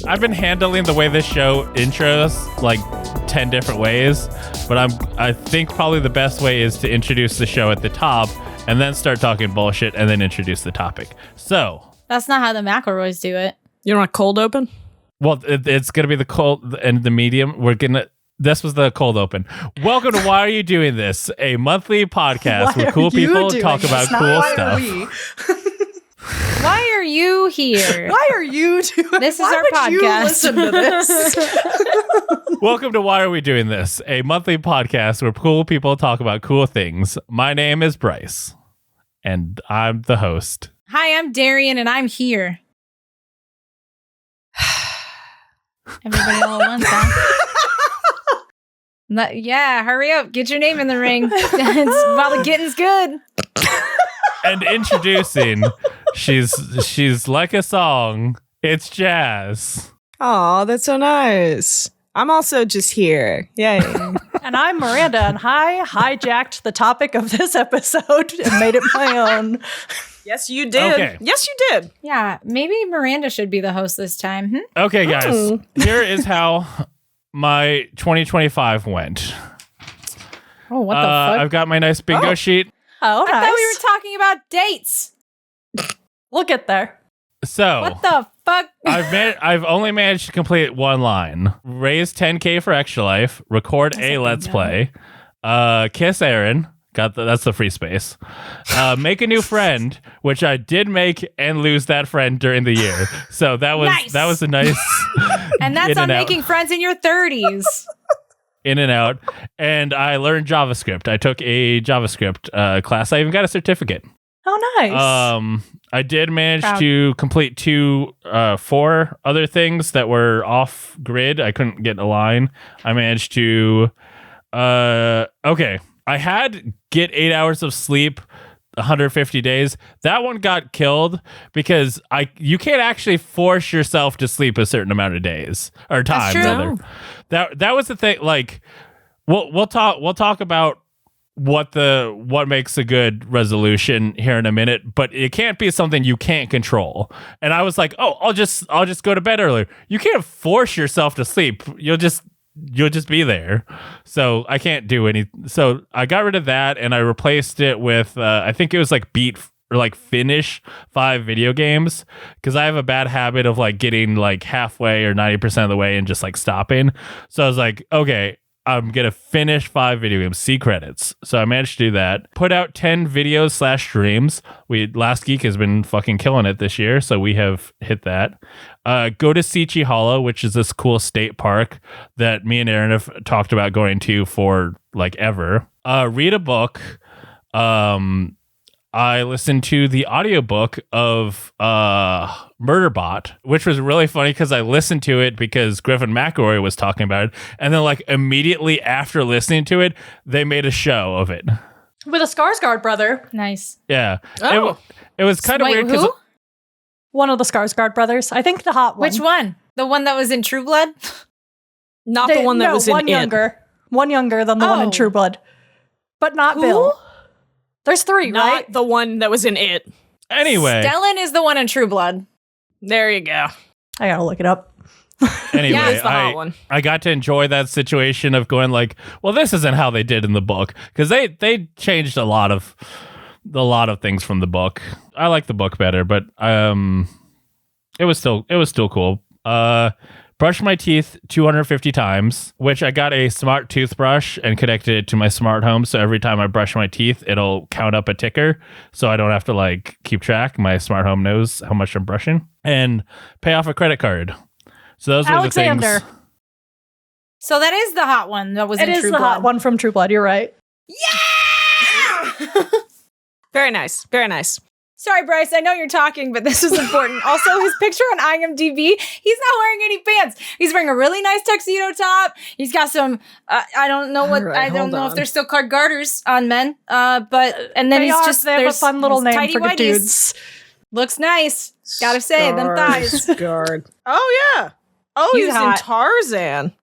I've been handling the way this show intros like 10 different ways, but I think probably the best way is to introduce the show at the top and then start talking bullshit and then introduce the topic. So that's not how the McElroys do it. You don't want cold open? Well, it's gonna be the cold and the medium. This was the cold open. Welcome to Why Are You Doing This? A monthly podcast where cool people talk about cool stuff. Why are you here? Why are you doing this? Is our podcast. You listen to this? Welcome to Why Are We Doing This? A monthly podcast where cool people talk about cool things. My name is Bryce, and I'm the host. Hi, I'm Darrian, and I'm here. Everybody all at once, huh? Yeah, hurry up. Get your name in the ring. While the getting's good. And introducing, she's like a song. It's Jazz. Oh, that's so nice. I'm also just here. Yay. And I'm Miranda, and I hijacked the topic of this episode and made it my own. Yes, you did. Okay. Yes, you did. Yeah, maybe Miranda should be the host this time. Okay, guys. Here is how my 2025 went. Oh, what the fuck? I've got my nice bingo sheet. Oh, I thought we were talking about dates. We'll get there. So what the fuck? I've only managed to complete one line. Raise 10K for Extra Life. Record a Let's Play. Kiss Aaron. That's the free space. Make a new friend, which I did make and lose that friend during the year. So that was a nice. And that's on making friends in your 30s. In and out. And I learned JavaScript. I took a JavaScript class. I even got a certificate. Oh, nice. I did manage to complete 4 other things that were off grid. I couldn't get a line. I managed to okay. I had get 8 hours of sleep 150 days. That one got killed because you can't actually force yourself to sleep a certain amount of days or time. Rather. That was the thing. Like, we'll talk about what makes a good resolution here in a minute, but it can't be something you can't control. And I was like, oh, I'll just go to bed earlier. You can't force yourself to sleep. You'll just be there. So I can't do any. So I got rid of that and I replaced it with I think it was like finish 5 video games, because I have a bad habit of like getting like halfway or 90% of the way and just like stopping. So I was like, okay, I'm gonna finish 5 video games, see credits. So I managed to do that. Put out 10 videos / streams. Last Geek has been fucking killing it this year, so we have hit that. Go to Sichi Hollow, which is this cool state park that me and Aaron have talked about going to for like ever. Read a book. I listened to the audiobook of Murderbot, which was really funny because I listened to it because Griffin McElroy was talking about it. And then like immediately after listening to it, they made a show of it. With a Skarsgård brother. Nice. Yeah. Oh. It was kind of weird because one of the Skarsgård brothers. I think the hot one. Which one? The one that was in True Blood? Not the one that was in one younger. One younger than the one in True Blood. But not Who? Bill. There's 3, Not right? the one that was in It. Anyway. Stellan is the one in True Blood. There you go. I gotta look it up. Anyway, Yeah, it's the hot one. I got to enjoy that situation of going like, well, this isn't how they did in the book, because they changed a lot of things from the book. I like the book better, but it was still cool. Brushed my teeth 250 times, which I got a smart toothbrush and connected it to my smart home. So every time I brush my teeth, it'll count up a ticker. So I don't have to like keep track. My smart home knows how much I'm brushing, and pay off a credit card. So those were the things. So that is the hot one that was in True Blood. It is the hot one from True Blood. You're right. Yeah! Very nice. Very nice. Sorry, Bryce, I know you're talking, but this is important. Also, his picture on IMDb, he's not wearing any pants. He's wearing a really nice tuxedo top. He's got some, I don't know if they're still called garters on men. But then They have a fun little name tidy for whities. dudes. Looks nice. Gotta say, them thighs. Skarsgård. Oh, yeah. Oh, He's he's in hot. Tarzan.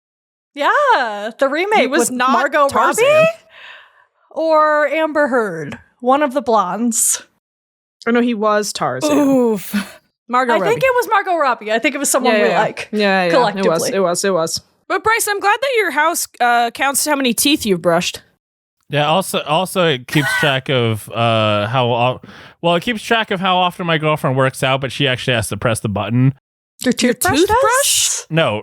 Yeah, the remake He was with not Margot Tarzan. Robbie or Amber Heard, one of the blondes. Oh, no, he was Tarzan. Oof. Margot I Robbie. think it was Margot Robbie. I think it was someone we like. Yeah, collectively. It was. But Bryce, I'm glad that your house counts how many teeth you've brushed. Yeah. Also, it keeps track of it keeps track of how often my girlfriend works out, but she actually has to press the button. Your toothbrush? No.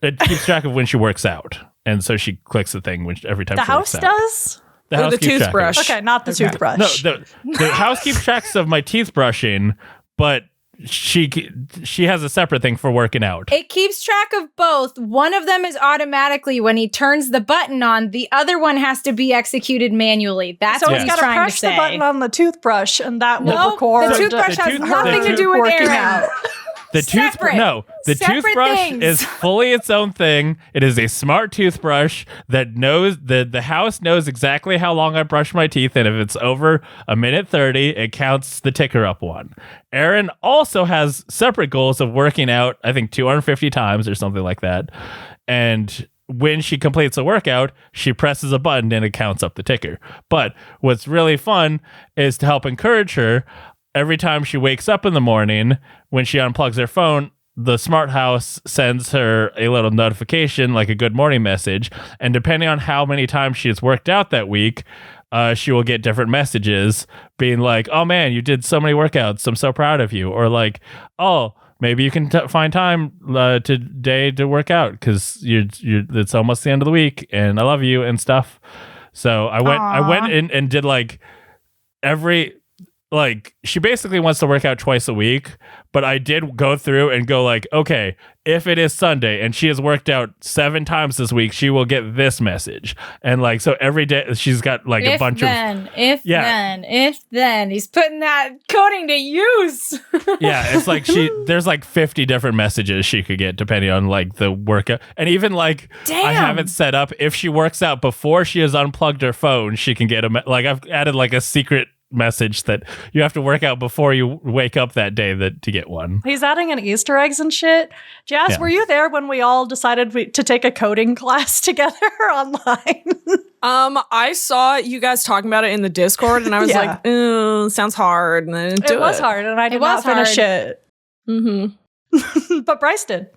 It keeps track of when she works out, and so she clicks the thing every time The she house works out. does? The house the keeps track of it. toothbrush. Okay, not the toothbrush. No, the house keeps tracks of my teeth brushing, but she has a separate thing for working out. It keeps track of both. One of them is automatically when he turns the button on. The other one has to be executed manually. That's So what he's he's got to trying to press the say. button on the toothbrush, and that will No, record the toothbrush has nothing to do with working Aaron. out. The Separate. Separate toothbrush things. is fully its own thing. It is a smart toothbrush that knows the house knows exactly how long I brush my teeth, and if it's over a minute 30, it counts the ticker up one. Aaron also has separate goals of working out, I think 250 times or something like that. And when she completes a workout, she presses a button and it counts up the ticker. But what's really fun is to help encourage her. Every time she wakes up in the morning, when she unplugs her phone, the smart house sends her a little notification, like a good morning message. And depending on how many times she has worked out that week, she will get different messages being like, oh man, you did so many workouts. I'm so proud of you. Or like, oh, maybe you can find time today to work out because it's almost the end of the week and I love you and stuff. So I went in and did like she basically wants to work out twice a week, but I did go through and go like, okay, if it is Sunday and she has worked out 7 times this week, she will get this message. And like, so every day she's got like a bunch of. If then. He's putting that coding to use. Yeah, it's like there's like 50 different messages she could get depending on like the workout. And even like, I have it set up. If she works out before she has unplugged her phone, she can get I've added like a secret message that you have to work out before you wake up that day to get one. He's adding in Easter eggs and shit. Jazz, were you there when we all decided to take a coding class together online? I saw you guys talking about it in the Discord, and I was like, "Ooh, sounds hard." And I didn't do it. It was hard, and I did not finish it. Mm-hmm. But Bryce did.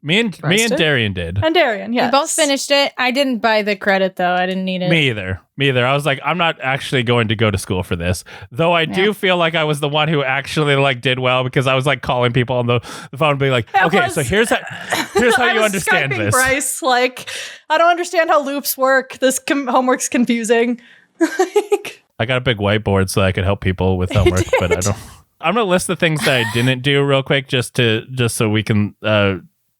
Me and Darrian did. And Darrian, yes. We both finished it. I didn't buy the credit, though. I didn't need it. Me either. I was like, I'm not actually going to go to school for this. Though I do feel like I was the one who actually like did well because I was like calling people on the phone and being like, okay, so here's how you understand Skyping this. Bryce, like, I don't understand how loops work. This homework's confusing. I got a big whiteboard so I could help people with homework, but I don't. I'm gonna list the things that I didn't do real quick just so we can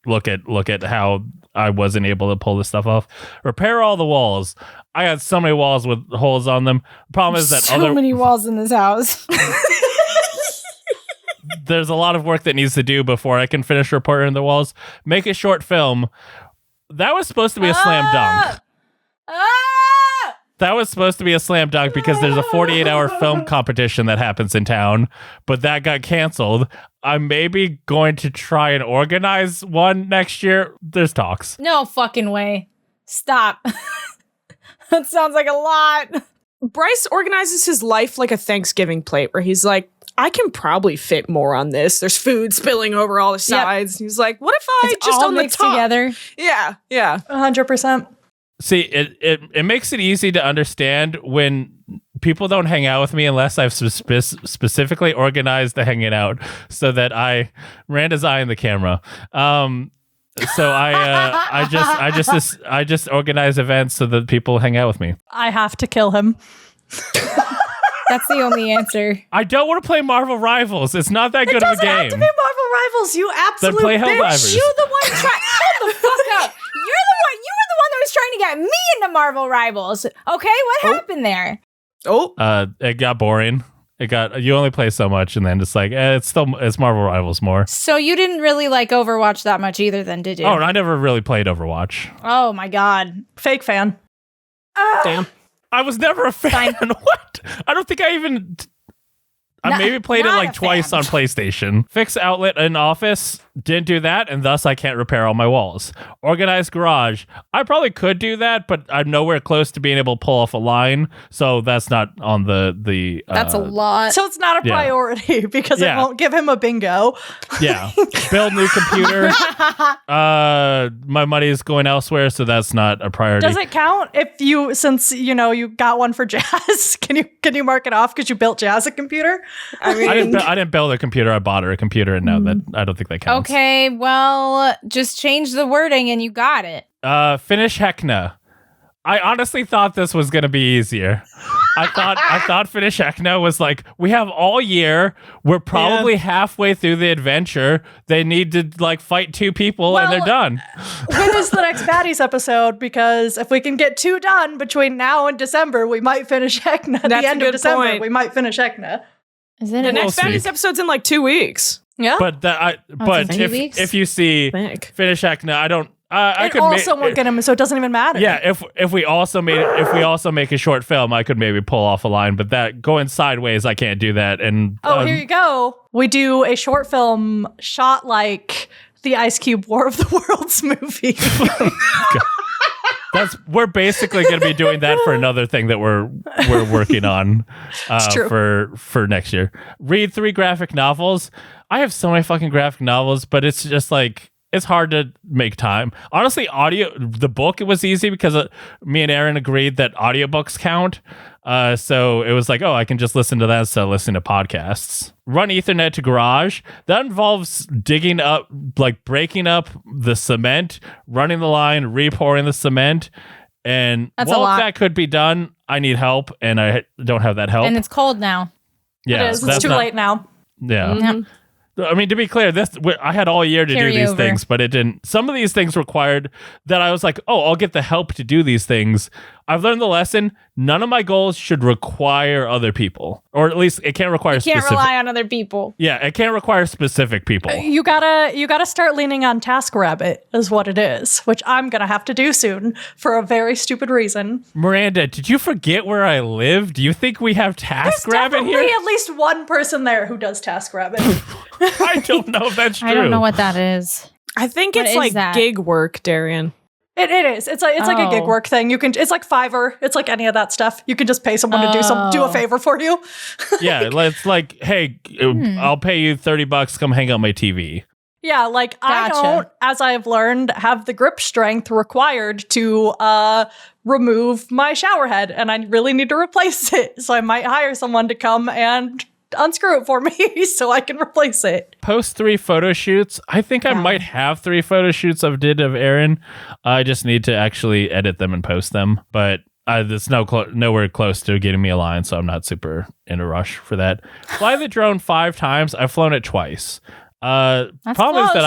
look at how I wasn't able to pull this stuff off. Repair all the walls. I got so many walls with holes on them. The problem is that so many walls in this house. There's a lot of work that needs to do before I can finish repairing the walls. Make a short film. That was supposed to be a slam dunk. That was supposed to be a slam dunk because there's a 48-hour film competition that happens in town, but that got canceled. I'm maybe going to try and organize one next year. There's talks. No fucking way. Stop. That sounds like a lot. Bryce organizes his life like a Thanksgiving plate where he's like, I can probably fit more on this. There's food spilling over all the sides. He's like, what if I just all on the mixed top? Together? Yeah. 100%. See, it makes it easy to understand when people don't hang out with me unless I've specifically organized the hanging out so that Miranda's eyeing the camera. So I just organize events so that people hang out with me. I have to kill him. That's the only answer. I don't want to play Marvel Rivals. It's not that good of a It doesn't have game. to be Marvel Rivals, you absolute play bitch. Helldivers. You the one trying. Shut the fuck up. You were the one that was trying to get me into Marvel Rivals. Okay, what happened there? It got boring. You only play so much, and then it's like it's Marvel Rivals more. So you didn't really like Overwatch that much either, then, did you? Oh, I never really played Overwatch. Oh my god, fake fan. Damn. I was never a fan. What? I don't think I even. I maybe played it like twice on PlayStation. Fix outlet in office. Didn't do that, and thus I can't repair all my walls. Organized garage. I probably could do that, but I'm nowhere close to being able to pull off a line, so that's not on the That's a lot. So it's not a priority because it Yeah. won't give him a bingo. Yeah. Build new computer. My money is going elsewhere, so that's not a priority. Does it count if you, since you got one for Jazz? Can you mark it off because you built Jazz a computer? I mean, I didn't build a computer. I bought her a computer, and now that I don't think that counts. Okay, well, just change the wording and you got it. Finish Heckna. I honestly thought this was gonna be easier. I thought Finish Heckna was like, we have all year. We're probably halfway through the adventure. They need to like fight 2 people and they're done. When is the next Baddies episode? Because if we can get 2 done between now and December, we might finish Heckna. At That's the end a of good December, point. we might finish Heckna. Is it the a next see. Baddies episode's in like 2 weeks. Yeah. But it's a few weeks? if you see Think. Finish Heckna, I don't. I It could also won't get him, so it doesn't even matter. Yeah, if we also make a short film, I could maybe pull off a line. But that going sideways, I can't do that. And Here you go. We do a short film shot like the Ice Cube War of the Worlds movie. we're basically going to be doing that for another thing that we're working on for next year. Read 3 graphic novels. I have so many fucking graphic novels, but it's just like it's hard to make time. Honestly, the book, it was easy because me and Aaron agreed that audiobooks count. So it was like, I can just listen to that instead of listening to podcasts. Run Ethernet to garage. That involves digging up, like breaking up the cement, running the line, repouring the cement. And That's a lot. That could be done. I need help, and I don't have that help. And it's cold now. Yeah, It is. It's too late now. Yeah. Yeah. I mean, to be clear, I had all year to do these Carryover. things, but it didn't. Some of these things required that I was like, I'll get the help to do these things. I've learned the lesson. None of my goals should require other people, or at least it can't require Can't specific. rely on other people. Yeah, it can't require specific people. You gotta start leaning on TaskRabbit is what it is, which I'm gonna have to do soon for a very stupid reason. Miranda, did you forget where I live? Do you think we have TaskRabbit Definitely here? at least one person there who does TaskRabbit. I don't know if that's true. I don't know what that is. I think What it's is like that? gig work, Darrian. It is. It's like a gig Oh. work thing. It's like Fiverr. It's like any of that stuff. You can just pay someone to do a favor for you. Yeah, it's like, hey, I'll pay you $30. Come hang out my TV. Yeah, like I Gotcha. don't, as I have learned, have the grip strength required to remove my shower head, and I really need to replace it. So I might hire someone to come and unscrew it for me so I can replace it. Post 3 photo shoots. I think I might have 3 photo shoots of Aaron. I just need to actually edit them and post them. But it's nowhere close to getting me a line, so I'm not super in a rush for that. Fly the drone 5 times. I've flown it twice. Problem is close. that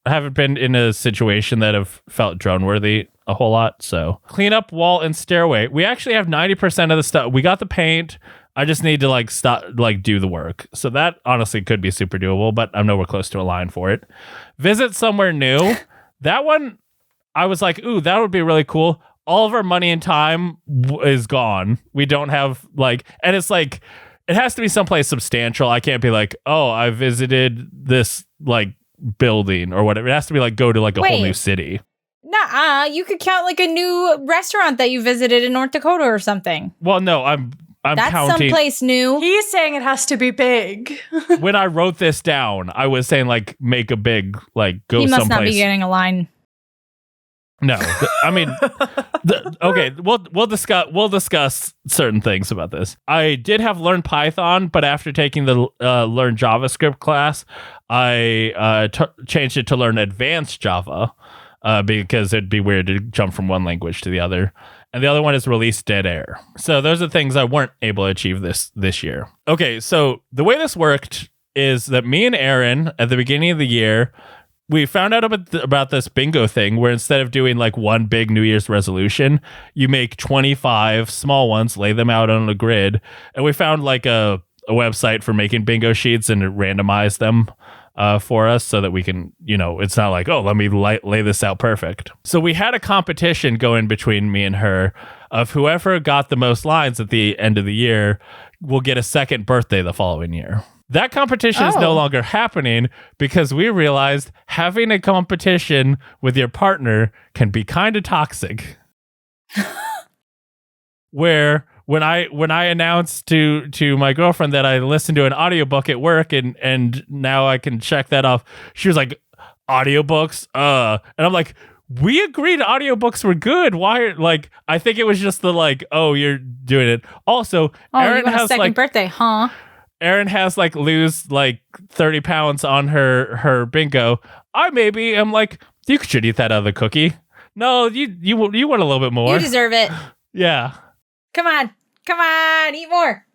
I haven't been in a situation that have felt drone worthy a whole lot. So clean up wall and stairway. We actually have 90% of the stuff. We got the paint. I just need to do the work. So that honestly could be super doable, but I'm nowhere close to a line for it. Visit somewhere new. That one, I was like, ooh, that would be really cool. All of our money and time is gone. We don't have and it's like, it has to be someplace substantial. I can't be like, I visited this building or whatever. It has to be go to a whole new city. Nah, you could count a new restaurant that you visited in North Dakota or something. Well, no, I'm That's counting. someplace new. He's saying it has to be big. When I wrote this down, I was saying make a big go He must someplace. not be getting a line. No, I mean, okay, we'll discuss certain things about this. I did have Learn Python, but after taking the Learn JavaScript class, I changed it to Learn Advanced Java because it'd be weird to jump from one language to the other. And the other one is Release Dead Air. So those are things I weren't able to achieve this year. Okay, so the way this worked is that me and Aaron at the beginning of the year, we found out about this bingo thing where instead of doing one big New Year's resolution, you make 25 small ones, lay them out on a grid. And we found a website for making bingo sheets and it randomized them for us so that we can, it's not let me lay this out perfect. So we had a competition going between me and her of whoever got the most lines at the end of the year will get a second birthday the following year. That competition is no longer happening because we realized having a competition with your partner can be kind of toxic. Where when I announced to my girlfriend that I listened to an audiobook at work and now I can check that off, she was like, audiobooks? And I'm like, we agreed audiobooks were good. Why? Like, I think it was just the like, oh, you're doing it. Also, Erin has second like birthday, huh? Erin has like lose like 30 pounds on her bingo. I maybe am like, you should eat that other cookie. No, you want a little bit more. You deserve it. Yeah. Come on, eat more.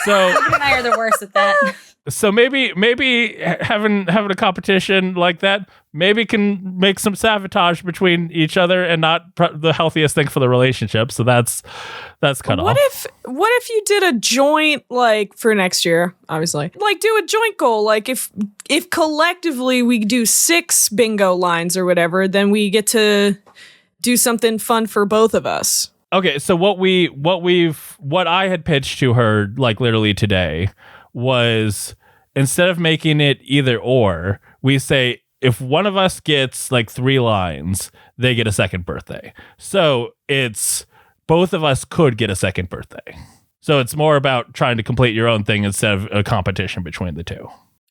So Logan and I are the worst at that. So maybe having a competition like that maybe can make some sabotage between each other and not the healthiest thing for the relationship. So that's cut off. What if you did a joint, like, for next year, obviously, like do a joint goal? Like if collectively we do 6 bingo lines or whatever, then we get to do something fun for both of us. Okay, so what I had pitched to her like literally today was, instead of making it either or, we say if one of us gets like 3 lines, they get a second birthday. So it's both of us could get a second birthday. So it's more about trying to complete your own thing instead of a competition between the two.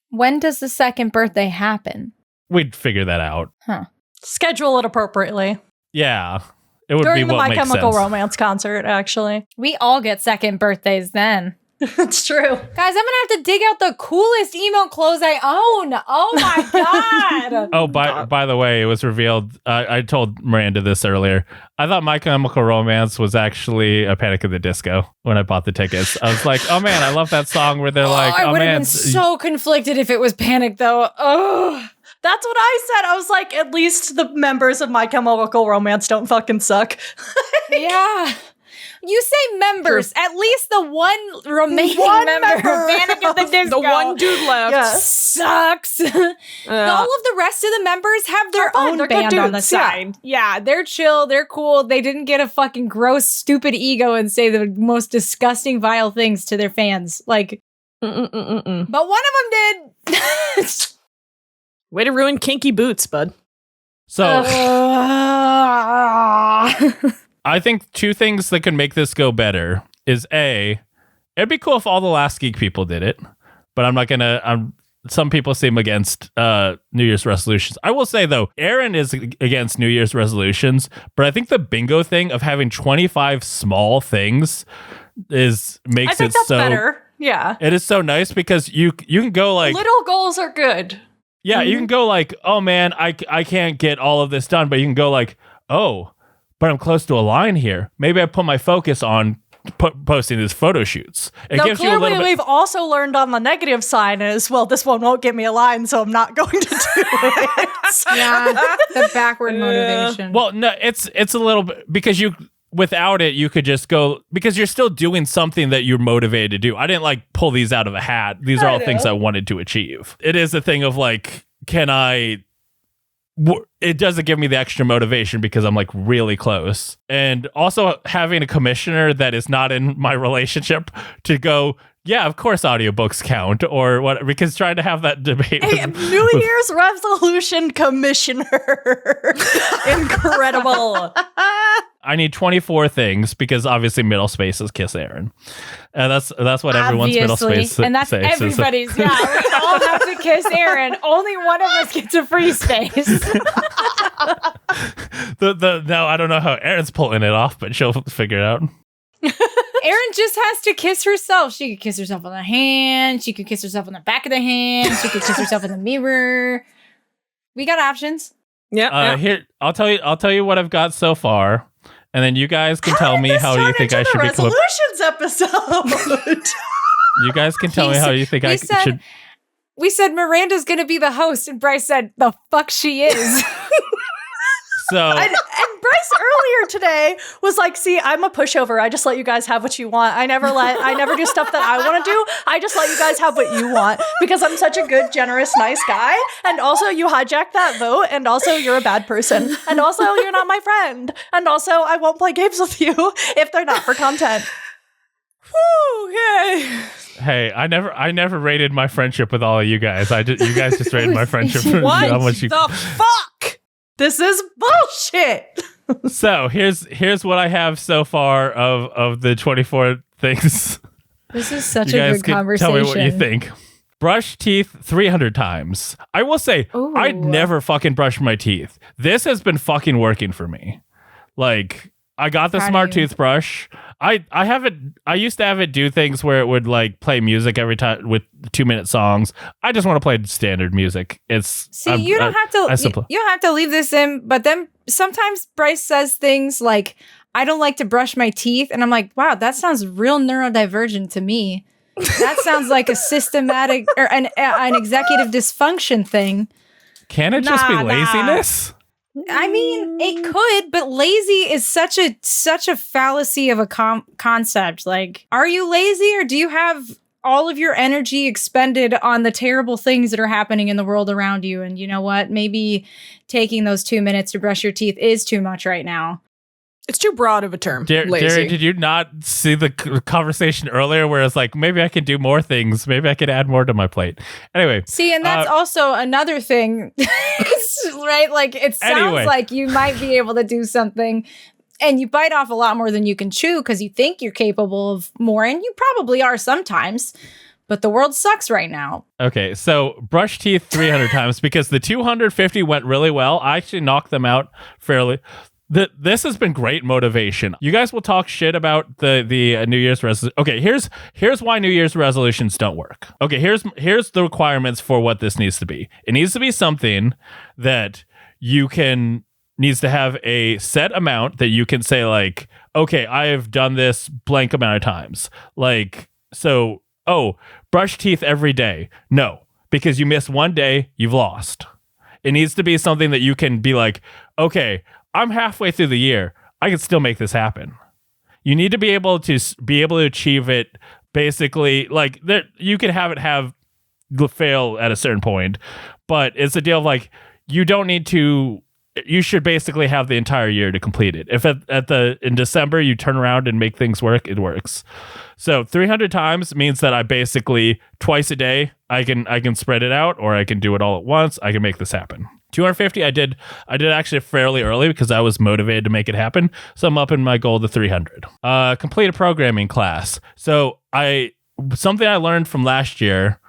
When does the second birthday happen? We'd figure that out. Huh. Schedule it appropriately. Yeah. It would During be the what My makes Chemical sense. Romance concert, actually. We all get second birthdays then. It's true. Guys, I'm gonna have to dig out the coolest emo clothes I own. Oh my god. Oh, by the way, it was revealed. I told Miranda this earlier. I thought My Chemical Romance was actually a Panic at the Disco when I bought the tickets. I was like, oh man, I love that song where they're like, I oh would have man. been so conflicted if it was Panic though. Oh. That's what I said. I was like, at least the members of My Chemical Romance don't fucking suck. Yeah. You say members. At least the one remaining member of Panic at the Disco. The one dude left. Yes. Sucks. All of the rest of the members have their fun. own They're good band on the dudes, yeah. side. Yeah, they're chill. They're cool. They didn't get a fucking gross, stupid ego and say the most disgusting, vile things to their fans. Like, but one of them did. Way to ruin kinky boots, bud. So I think 2 things that could make this go better is A, it'd be cool if all the Last Geek people did it, but I'm not gonna. Some people seem against New Year's resolutions. I will say though, Erin is against New Year's resolutions, but I think the bingo thing of having 25 small things makes I think it that's so better. Yeah. It is so nice because you can go like Little goals are good. Yeah, you can go like, oh man, I can't get all of this done, but you can go like, oh, but I'm close to a line here. Maybe I put my focus on posting these photo shoots. It gives you a Clearly little bit. we've also learned on the negative side is, well, this one won't get me a line, so I'm not going to do it. Yeah, the backward motivation. Well, no, it's a little bit because without it, you could just go because you're still doing something that you're motivated to do. I didn't like pull these out of a hat. These are all things I wanted to achieve. It is a thing of like, it doesn't give me the extra motivation because I'm like really close. And also having a commissioner that is not in my relationship to go, yeah, of course audiobooks count or what, because trying to have that debate. Hey, New Year's resolution commissioner. Incredible. I need 24 things because obviously middle space is kiss Erin. And that's what everyone's middle space and that's says. everybody's. Yeah, we all have to kiss Erin. Only one of us gets a free space. No, I don't know how Erin's pulling it off, but she'll figure it out. Erin just has to kiss herself. She could kiss herself on the hand. She could kiss herself on the back of the hand. She could kiss herself in the mirror. We got options. Yeah. Here, I'll tell you what I've got so far, and then you guys can tell me how you think I should be. Resolutions episode. You guys can tell me how you think I should. We said Miranda's gonna be the host, and Bryce said, "The fuck she is." So and Bryce earlier today was like, see, I'm a pushover. I just let you guys have what you want. I never do stuff that I want to do. I just let you guys have what you want because I'm such a good, generous, nice guy. And also you hijacked that vote. And also you're a bad person. And also you're not my friend. And also I won't play games with you if they're not for content. Whew, okay. Hey, I never rated my friendship with all of you guys. You guys just rated my friendship. What How much you... the fuck? This is bullshit. So here's what I have so far of the 24 things. This is such You a guys good can conversation. tell me what you think. Brush teeth 300 times. I will say, Ooh. I'd never fucking brushed my teeth. This has been fucking working for me. Like, I got the Proud smart of you. toothbrush. I have it. I used to have it do things where it would like play music every time with 2-minute songs. I just want to play standard music. See, you don't have to. You don't have to leave this in. But then sometimes Bryce says things like, "I don't like to brush my teeth," and I'm like, "Wow, that sounds real neurodivergent to me. That sounds like a systematic or an executive dysfunction thing." Can it just be Nah. laziness? I mean, it could, but lazy is such a fallacy of a concept. Like, are you lazy, or do you have all of your energy expended on the terrible things that are happening in the world around you? And you know what? Maybe taking those 2 minutes to brush your teeth is too much right now. It's too broad of a term. Lazy. Darrian, did you not see the conversation earlier where it's like, maybe I could do more things. Maybe I could add more to my plate. Anyway. See, and that's also another thing, right? Like, it sounds like you might be able to do something and you bite off a lot more than you can chew because you think you're capable of more, and you probably are sometimes. But the world sucks right now. Okay, so brush teeth 300 times because the 250 went really well. I actually knocked them out fairly. This has been great motivation. You guys will talk shit about the New Year's resolution. Okay, here's why New Year's resolutions don't work. Okay, here's the requirements for what this needs to be. It needs to be something that needs to have a set amount that you can say like, okay, I have done this blank amount of times. Like, so, brush teeth every day. No, because you miss one day, you've lost. It needs to be something that you can be like, okay, I'm halfway through the year. I can still make this happen. You need to be able to achieve it. Basically, like you can have fail at a certain point, but it's a deal of like you don't need to. You should basically have the entire year to complete it. If in December you turn around and make things work, it works. So 300 times means that I basically twice a day I can spread it out, or I can do it all at once. I can make this happen. 250 I did actually fairly early because I was motivated to make it happen. So I'm upping my goal to 300. Complete a programming class. So something I learned from last year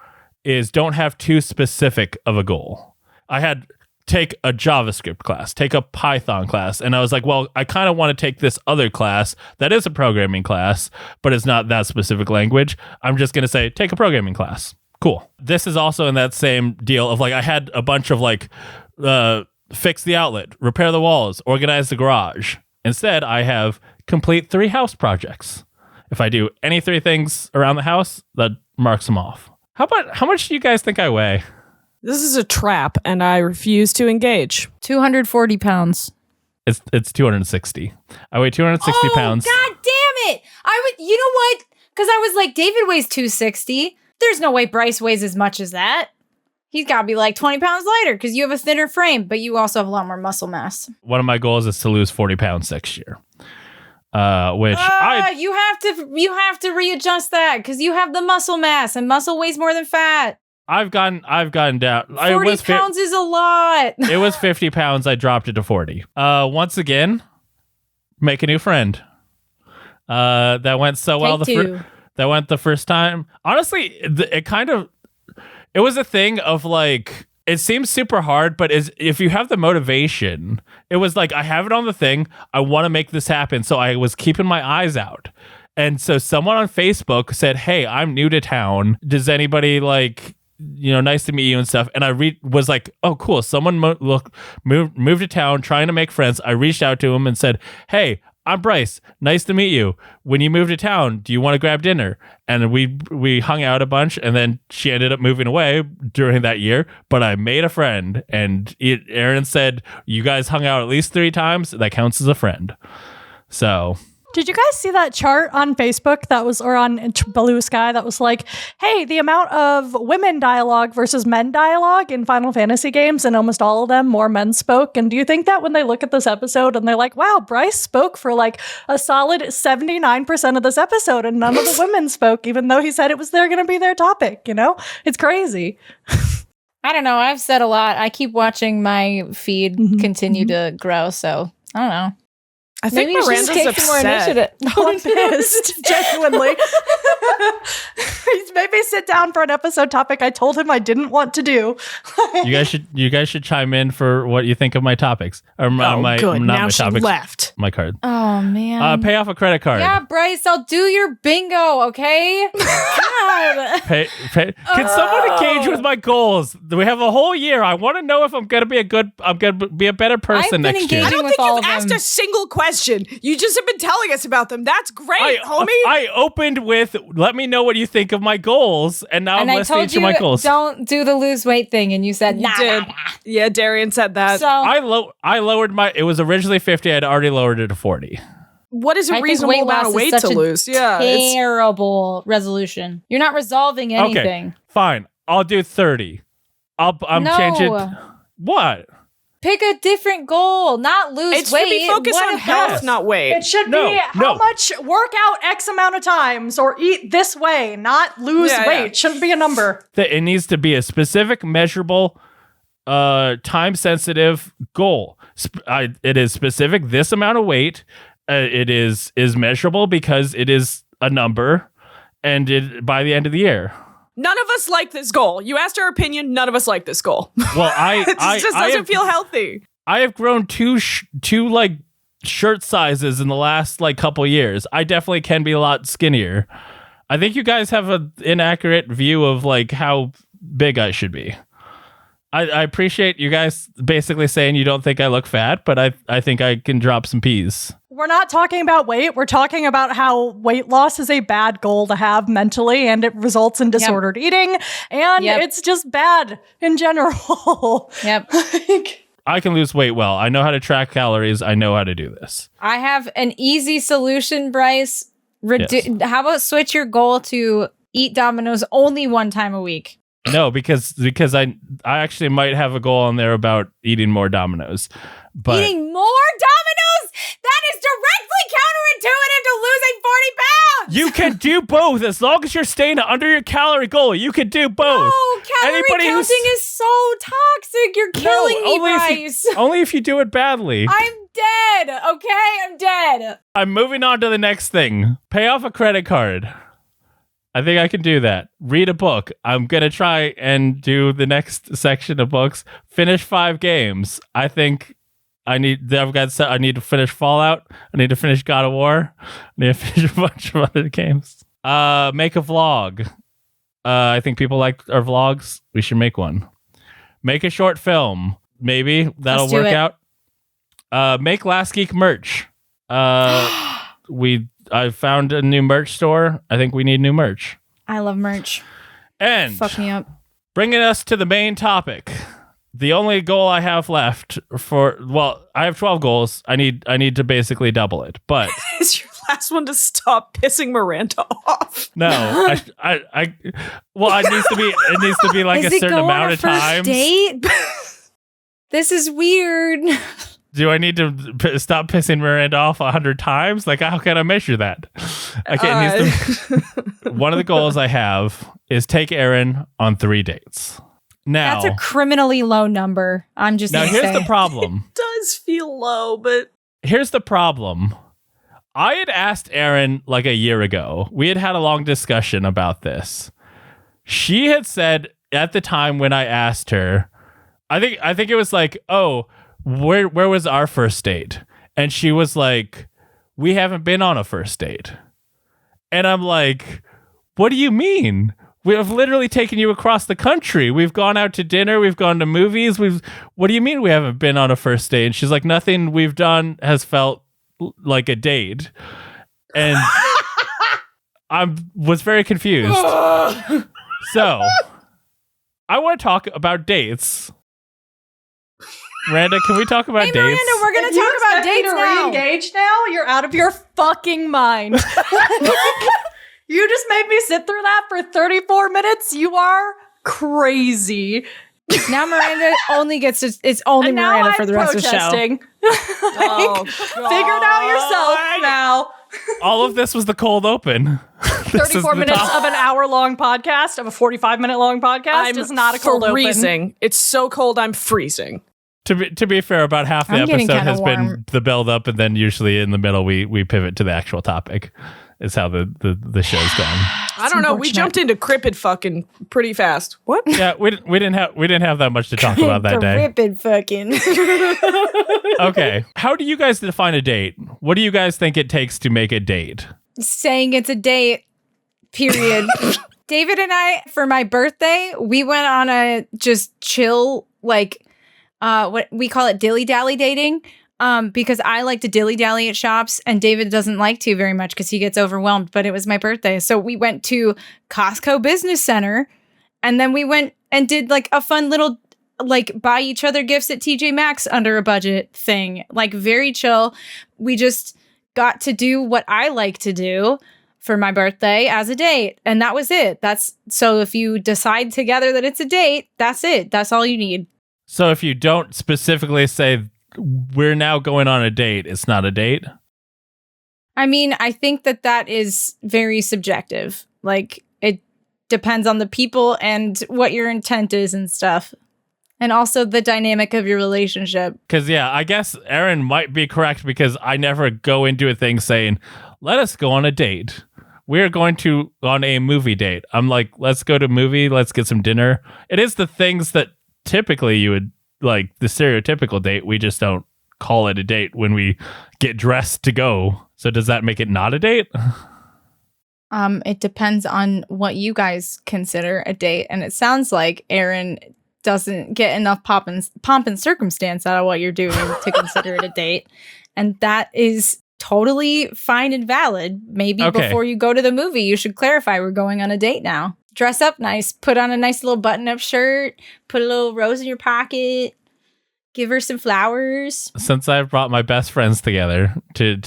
is don't have too specific of a goal. I had take a JavaScript class, take a Python class, and I was like, well, I kind of want to take this other class that is a programming class, but it's not that specific language. I'm just going to say, take a programming class. Cool. This is also in that same deal of like, I had a bunch of like, fix the outlet, repair the walls, organize the garage. Instead, I have complete 3 house projects. If I do any 3 things around the house, that marks them off. How much do you guys think I weigh? This is a trap, and I refuse to engage. 240 pounds. It's 260. I weigh 260 pounds. God damn it! You know what? Because I was like, David weighs 260. There's no way Bryce weighs as much as that. He's got to be like 20 pounds lighter because you have a thinner frame, but you also have a lot more muscle mass. One of my goals is to lose 40 pounds next year. Which you have to readjust that because you have the muscle mass, and muscle weighs more than fat. I've gotten down. 40 pounds is a lot. It was 50 pounds. I dropped it to 40. Once again, make a new friend. That went so well. That went the first time. Honestly, it was a thing of like, it seems super hard, but if you have the motivation, it was like, I have it on the thing. I want to make this happen. So I was keeping my eyes out. And so someone on Facebook said, hey, I'm new to town. Does anybody like, nice to meet you and stuff. And I was like, oh, cool. Someone moved to town trying to make friends. I reached out to him and said, hey, I'm Bryce. Nice to meet you. When you move to town, do you want to grab dinner? And we hung out a bunch, and then she ended up moving away during that year. But I made a friend, and Aaron said, you guys hung out at least 3 times. That counts as a friend. So Did you guys see that chart on Facebook that was, or on Blue Sky that was like, hey, the amount of women dialogue versus men dialogue in Final Fantasy games, and almost all of them, more men spoke. And do you think that when they look at this episode and they're like, wow, Bryce spoke for like a solid 79% of this episode and none of the women spoke, even though he said it was going to be their topic, you know? It's crazy. I don't know. I've said a lot. I keep watching my feed continue to grow, so I don't know. I think Maybe Miranda's upset. No, I'm pissed, genuinely. He's made me sit down for an episode topic I told him I didn't want to do. You guys should chime in for what you think of my topics. Or my good. Not Now my she topics. left. My card. Oh man. Pay off a credit card. Yeah, Bryce, I'll do your bingo, okay? God. Can someone engage with my goals? We have a whole year. I want to know if I'm gonna be a better person I've been next year. I engaging don't with think all you've of asked them. a single question. You just have been telling us about them. That's great, homie. I opened with, let me know what you think of my goals, and now And I'm I listing told each of my you goals. don't do the lose weight thing, and you said You nah. did. Yeah, Darrian said that. So I lowered my, it was originally 50, I'd already lowered it to 40. What is a I think reasonable weight amount loss of weight is such to a lose? Yeah, it's terrible resolution. You're not resolving anything. Okay, fine. I'll do 30. I'm No. changing. What? Pick a different goal, not lose it should weight. be focused What on if health, that's- not weight. It should No, be how much work out X amount of times or eat this way, not lose Yeah, weight. yeah. Shouldn't be a number. It needs to be a specific, measurable, time-sensitive goal. It is specific. This amount of weight. It is measurable because it is a number, and by the end of the year. None of us like this goal. You asked our opinion. None of us like this goal. Well, It just doesn't feel healthy. I have grown two like shirt sizes in the last like couple years. I definitely can be a lot skinnier. I think you guys have an inaccurate view of like how big I should be. I appreciate you guys basically saying you don't think I look fat, but I think I can drop some peas. We're not talking about weight. We're talking about how weight loss is a bad goal to have mentally, and it results in disordered eating, and it's just bad in general. Yep. I can lose weight well. I know how to track calories. I know how to do this. I have an easy solution, Bryce. Yes. How about switch your goal to eat Domino's only one time a week? No, because I actually might have a goal on there about eating more Domino's. But Eating more Domino's? That is directly counterintuitive to losing 40 pounds! you can do both as long as you're staying under your calorie goal. You can do both. No, calorie counting is so toxic. You're killing me, Bryce. Only if you do it badly. I'm dead, okay? I'm dead. I'm moving on to the next thing. Pay off a credit card. I think I can do that. Read a book. I'm going to try and do the next section of books. Finish 5 games. I think I need to finish Fallout. I need to finish God of War. I need to finish a bunch of other games. Make a vlog. I think people like our vlogs. We should make one. Make a short film. Maybe that'll Let's do work it. out. Make Last Geek merch. I found a new merch store. I think we need new merch. I love merch. And Fuck me up. bringing us to the main topic. The only goal I have left I have 12 goals. I need to basically double it. But Is your last one to stop pissing Miranda off? no, it needs to be like Is a it certain go on amount a of first times. date? This is weird. Do I need to stop pissing Miranda off 100 times? Like, how can I measure that? Okay, one of the goals I have is take Aaron on 3 dates. Now, That's a criminally low number. I'm just now gonna here's say. the problem. Does feel low, but Here's the problem. I had asked Aaron like a year ago. We had a long discussion about this. She had said at the time when I asked her, I think it was like, oh, where was our first date? And she was like, we haven't been on a first date. And I'm like, what do you mean? We have literally taken you across the country. We've gone out to dinner. We've gone to movies. What do you mean we haven't been on a first date? And she's like, nothing we've done has felt like a date. And I was very confused. So I want to talk about dates. Miranda, can we talk about Hey, dates? Miranda, we're going to talk about dates now. Re-engage now? You're out of your fucking mind. You just made me sit through that for 34 minutes. You are crazy. Now Miranda only gets to, it's only And now Miranda I'm for the rest of the show. protesting. Oh, Figure it out yourself now. All of this was the cold open. 34 minutes of an hour-long podcast, of a 45-minute long podcast is not a cold open. freezing. It's so cold, I'm freezing. To be fair, about half the I'm getting episode kinda has warm. been the build up, and then usually in the middle we pivot to the actual topic. Is how the show's gone. I don't know. We jumped into Cryptid fucking pretty fast. What? Yeah, we didn't have that much to talk about that day. Ripping fucking. Okay, how do you guys define a date? What do you guys think it takes to make a date? Saying it's a date, period. David and I, for my birthday, we went on a just chill, like, what we call it dilly-dally dating. Because I like to dilly-dally at shops and David doesn't like to very much because he gets overwhelmed, but it was my birthday. So we went to Costco Business Center and then we went and did like a fun little, like buy each other gifts at TJ Maxx under a budget thing, like very chill. We just got to do what I like to do for my birthday as a date. And that was it. So if you decide together that it's a date, that's it. That's all you need. So if you don't specifically say we're now going on a date, it's not a date? I mean, I think that is very subjective. Like, it depends on the people and what your intent is and stuff. And also the dynamic of your relationship. Because, yeah, I guess Aaron might be correct because I never go into a thing saying, let us go on a date. We're going on a movie date. I'm like, let's go to a movie. Let's get some dinner. It is the things that typically you would, like the stereotypical date, we just don't call it a date when we get dressed to go. So does that make it not a date? It depends on what you guys consider a date. And it sounds like Aaron doesn't get enough pomp and circumstance out of what you're doing to consider it a date. And that is totally fine and valid. Maybe before you go to the movie, you should clarify we're going on a date now. Dress up nice, put on a nice little button-up shirt, put a little rose in your pocket, give her some flowers. Since I've brought my best friends together to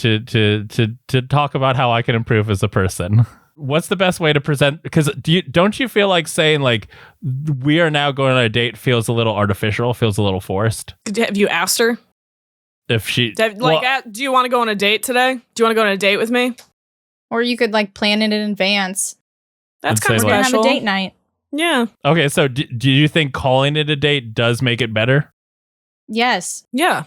talk about how I can improve as a person, what's the best way to present? Because don't you feel like saying like we are now going on a date feels a little artificial, feels a little forced? Have you asked her? If she do you want to go on a date today? Do you want to go on a date with me? Or you could like plan it in advance. That's And kind of say, We're like- gonna special. have a date night. Yeah. Okay, so do you think calling it a date does make it better? Yes. Yeah.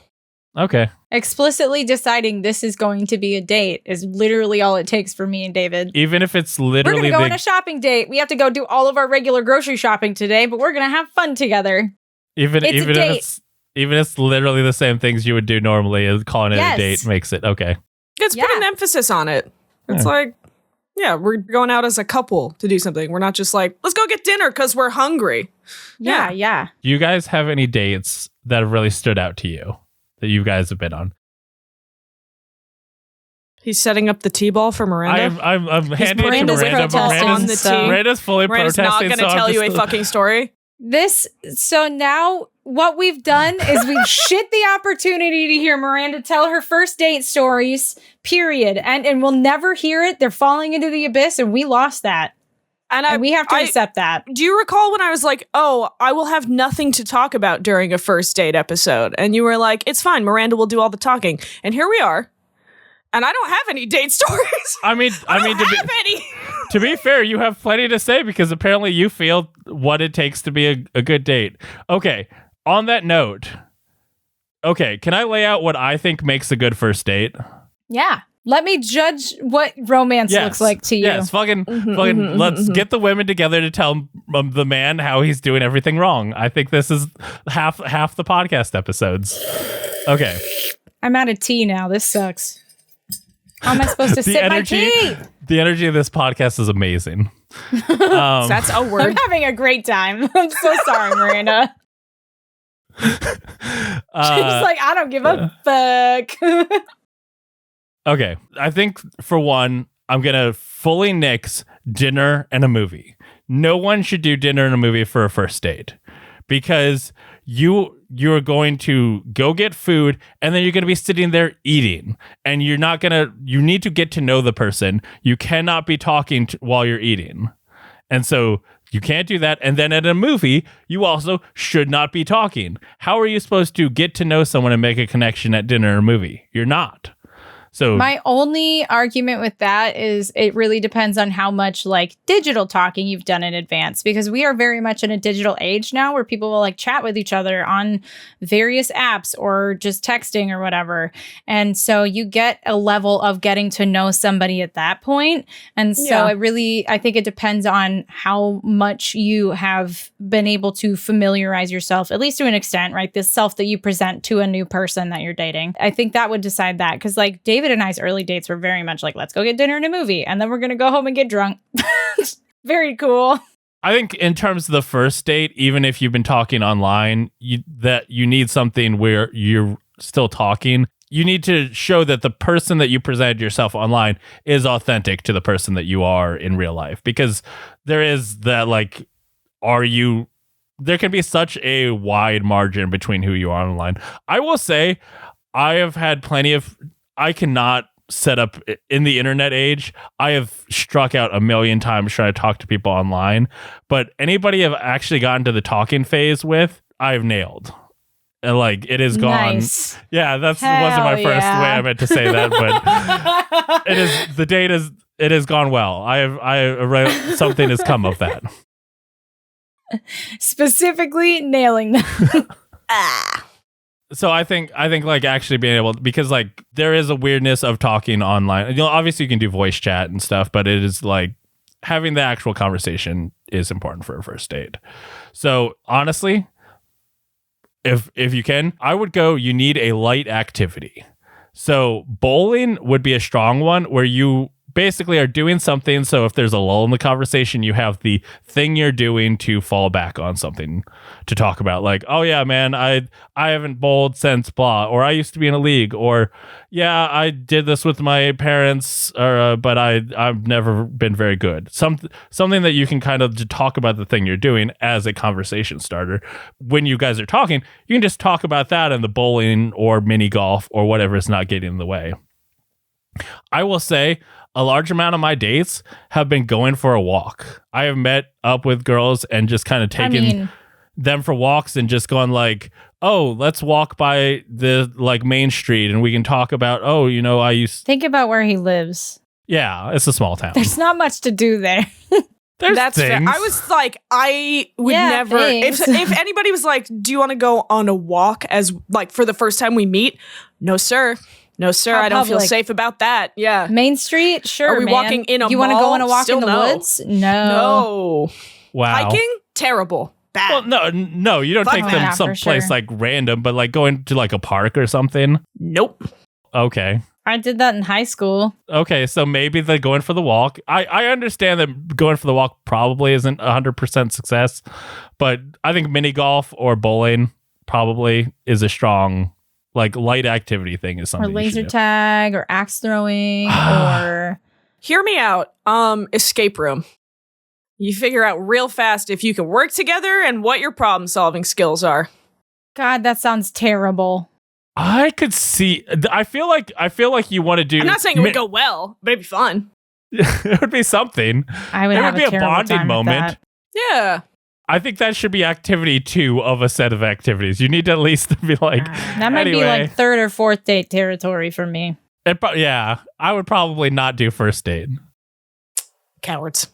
Okay. Explicitly deciding this is going to be a date is literally all it takes for me and David. Even if it's We're literally going to go on a shopping date. We have to go do all of our regular grocery shopping today, but we're going to have fun together. even it's a if date. it's literally the same things you would do normally, as calling it Yes. a date makes it okay. It's put an Yeah. emphasis on it. It's like, yeah, we're going out as a couple to do something. We're not just like, let's go get dinner because we're hungry. Yeah. Do you guys have any dates that have really stood out to you that you guys have been on? He's setting up the T-ball for Miranda. I'm handing it to Miranda's Miranda, but protesting on the team. Miranda's fully Miranda's protesting. not going to tell you a fucking story. So now what we've done is we've shit the opportunity to hear Miranda tell her first date stories, period. And we'll never hear it. They're falling into the abyss and we lost that. And we have to accept that. Do you recall when I was like, oh, I will have nothing to talk about during a first date episode? And you were like, it's fine. Miranda will do all the talking. And here we are. And I don't have any date stories. I mean, to be fair, you have plenty to say because apparently you feel what it takes to be a good date. Okay, on that note, can I lay out what I think makes a good first date? Yeah. Let me judge what romance looks like to you. Yes, let's get the women together to tell the man how he's doing everything wrong. I think this is half the podcast episodes. Okay. I'm out of tea now. This sucks. How am I supposed to sip my tea? The energy of this podcast is amazing. That's a I'm word. having a great time. I'm so sorry, Miranda. She's like, I don't give a fuck. Okay, I think for one, I'm gonna fully nix dinner and a movie. No one should do dinner and a movie for a first date because you you're going to go get food, and then you're going to be sitting there eating, and you need to get to know the person. You cannot be talking while you're eating. And so you can't do that. And then at a movie, you also should not be talking. How are you supposed to get to know someone and make a connection at dinner or movie? You're not. So my only argument with that is it really depends on how much like digital talking you've done in advance, because we are very much in a digital age now where people will like chat with each other on various apps or just texting or whatever. And so you get a level of getting to know somebody at that point. And so I think it depends on how much you have been able to familiarize yourself, at least to an extent, right? This self that you present to a new person that you're dating. I think that would decide that, because like David and I's early dates were very much like, let's go get dinner and a movie, and then we're going to go home and get drunk. Very cool. I think in terms of the first date, even if you've been talking online, you need something where you're still talking. You need to show that the person that you presented yourself online is authentic to the person that you are in real life, because there is that like, there can be such a wide margin between who you are online. I will say I have had I cannot set up in the internet age. I have struck out a million times trying to talk to people online, but anybody I've actually gotten to the talking phase with, I've nailed. And like, it has gone. Nice. Yeah, wasn't my first way I meant to say that, but it has gone well. Something has come of that. Specifically nailing them. So I think like actually being able, because like there is a weirdness of talking online. You know, obviously you can do voice chat and stuff, but it is like having the actual conversation is important for a first date. So honestly, if you can, I would go, you need a light activity. So bowling would be a strong one where you basically are doing something. So if there's a lull in the conversation, you have the thing you're doing to fall back on something to talk about. Like, oh yeah, man, I haven't bowled since blah, or I used to be in a league, or yeah, I did this with my parents, but I've never been very good. Something that you can kind of talk about the thing you're doing as a conversation starter. When you guys are talking, you can just talk about that and the bowling or mini golf or whatever is not getting in the way. I will say a large amount of my dates have been going for a walk. I have met up with girls and just kind of taken them for walks and just going like, oh, let's walk by the like main street and we can talk about, oh, you know, think about where he lives. Yeah, it's a small town. There's not much to do there. That's fair. I was like, I would never. If anybody was like, do you want to go on a walk as like for the first time we meet? No, sir. No, sir. I don't feel safe about that. Yeah. Main Street? Sure. Are we walking in a mall? You want to go on a walk in the woods? No. Wow. Hiking? Terrible. Bad. Well, no. You don't take them someplace like random, but like going to like a park or something? Nope. Okay. I did that in high school. Okay, so maybe the going for the walk. I understand that going for the walk probably isn't 100% success, but I think mini golf or bowling probably is a strong like light activity thing is something. Or laser tag or axe throwing or hear me out. Escape room. You figure out real fast if you can work together and what your problem solving skills are. God, that sounds terrible. I could see. I feel like you want to do. I'm not saying it would go well, but it'd be fun. It would be something. I would. It would be a bonding moment. Yeah. I think that should be activity 2 of a set of activities. You need to at least be like. That might be like third or fourth date territory for me. Yeah, I would probably not do first date. Cowards.